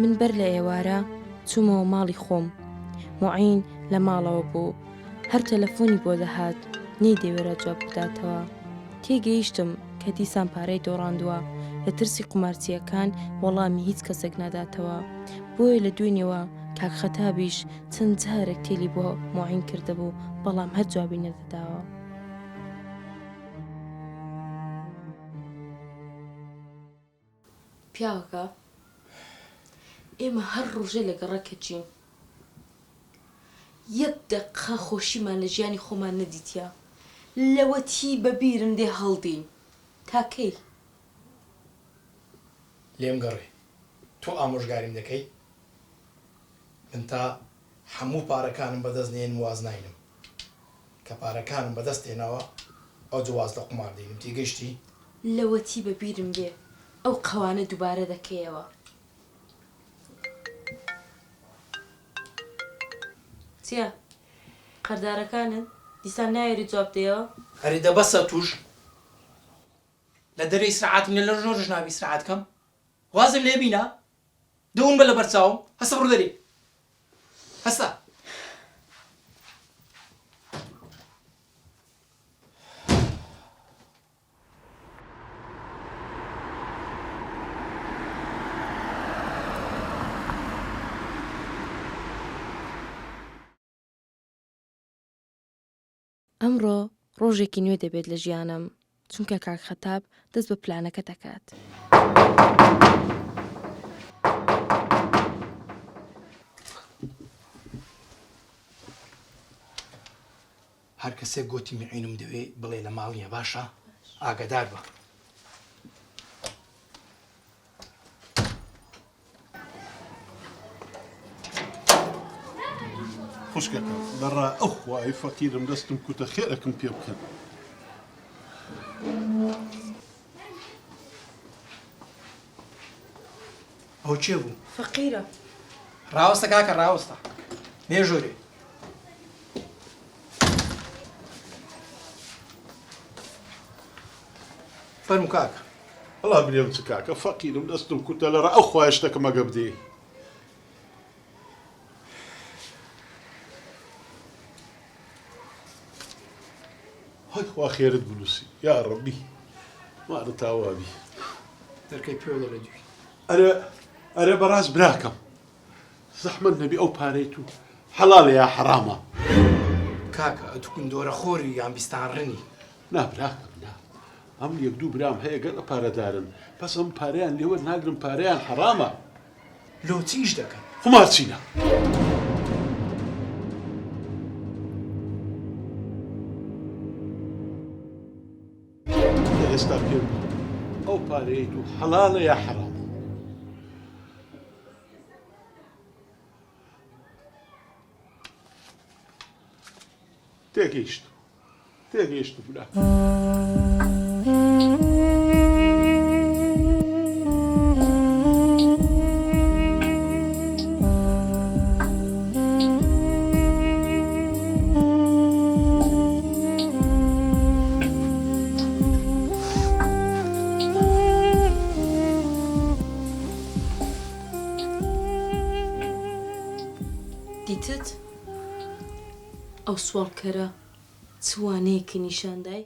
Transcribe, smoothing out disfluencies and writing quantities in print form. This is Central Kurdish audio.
من بەر لە ئێوارە چوومەوە ماڵی خۆم. موعین لە ماڵەوە بوو، هەر تەلەفۆنی بۆ دەهات نەیدەوێرە جواب بداتەوە. تێگەیشتم کە دیسان پارەی دۆڕاندووە، لە ترسی قومارچیەکان وەڵامی هیچ کەسێک ناداتەوە. بۆیە لە دوێنێەوە کاک خەتابیش چەند جارێک تێلی بۆ موعین کردهبوو، بەڵام هەر جوابی نەدەداوە. پیاوەکە ئێمە هەر ڕۆژێ لە گەڕەکەچین، یەک دەقە خۆشیمان لە ژیانی خۆمان نەدیتیا، لەوەتی بەبیرم دێ هەڵدین. تاکەی لێم گەڕێ، تۆ ئامۆژگاریم دەکەی؟ من تا هەموو پارەکانم بەدەست نێن واز ناینم، کە پارەکانم بەدەست هێناوە ئەو جواز لە قومار دەینم. تێگەیشتی؟ لەوەتی بەبیرم دێ ئەو قەوانە دووبارە دەکەیەوە. چییە؟ قەردارەکانن دیسان نایەری جواب دێەوە؟ هەری دەبەسە توش لە دەرەی سرعاتم لە ژۆرش نابی سرعاتکەم، وازم لێ بینە دەون بە لە بەرچاوم. هەستە بڕ دەری، هەستە. ئەمڕۆ ڕۆژێکی نوێ دەبێت لە ژیانم، چونکە کاک خەتاب دەست بە پلانەکە دەکات. هەر کەسێک گۆتی میعینم دەوێ بڵێ لە ماڵیە، باشە؟ ئاگادار بە. خوشکەکە بەڕا ئەو خوای فەقیرم دەستم کوتە خێرەکەم پێ بکەن. ئەو چێ بوو؟ فەقیرە. ڕاوەستە کاکە، ڕاوەستە مێژۆرێ. فەرموو کاکە. هەڵا برێم چ کاکە، فەقیرم دەستم کوتە لەڕا ئەو خوای شتەکەم ئەگە بدێ. هەی خوا خێرت بنووسی یا ڕەبی، مارە تاوابی. دەرکەی پێوە لە دوی. ئەرە بەڕاست براکەم، زەحمەت نەبی ئەو پارەی تو حەڵاڵە یا حەرامە؟ کاکە ئەتو کوندۆرە خۆری یان بیستانڕنی؟ نا براکەم نا، ئەم یەک دوو برام هەیە گەڵە پارەدارن، پس ئەم پارەیان لێوە ناگرم، پارەیان حەرامە. لۆ چیش دەکەن؟ خمارچینە. ئێستا پێم ئەو پارەی تو حەڵاڵە یا حەرامە؟ تێگەیشت برا. دیتت؟ ئەو سوڵکەرە چوانەیەکی نیشاندای؟